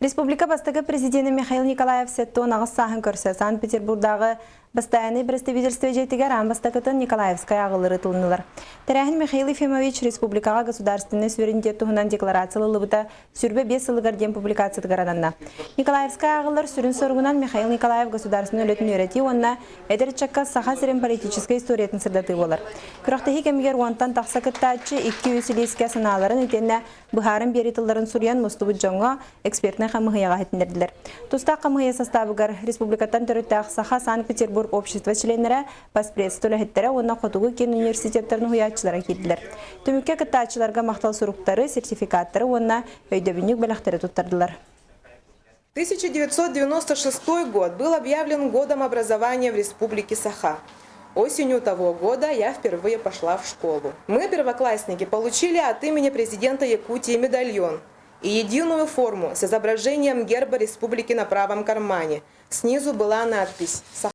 Республика бастығы президенті Михаил Николаев сетто нағыз сағын көрсе Санкт-Петербургдағы бастаяны представительство жетіге рамбастақытын Николаевская ағылыры тылынылар. Тәрәхін Михаил Ефимович республикаға государственный суверенитет тұғынан декларациялы лыбыта сүрбе 5 сылығарден публикация тығарананна. Николаевская ағылыр сүрін сорғынан Михаил Николаев государственный өлетін өрети онна әдірчакка саха сирен политической историятын сырдаты болар. Күрақтахи кемгер уантан тақсақыттачы 2 үсілеске сыналарын өтенне бұхарын бері тылдарын сүриян мұстыбы жоңға экспертный қамығыяға хетіндерділер. Тұста қамығыя составыгар республикаттан төріттәқ саха Санкт-Петербург общество членлері паспредстолы хеттері онна қотуғы кен университеттерін хуячылара келділер. Түмікке кіттачыларға мақтал сұруқтары, сертификаттары онна өйдөбінік бәліқтері тұттардылар. 1996 год был объявлен годом образования в Республике Саха. Осенью того года я впервые пошла в школу. Мы, первоклассники, получили от имени президента Якутии медальон и единую форму с изображением герба республики на правом кармане. Снизу была надпись «Саха».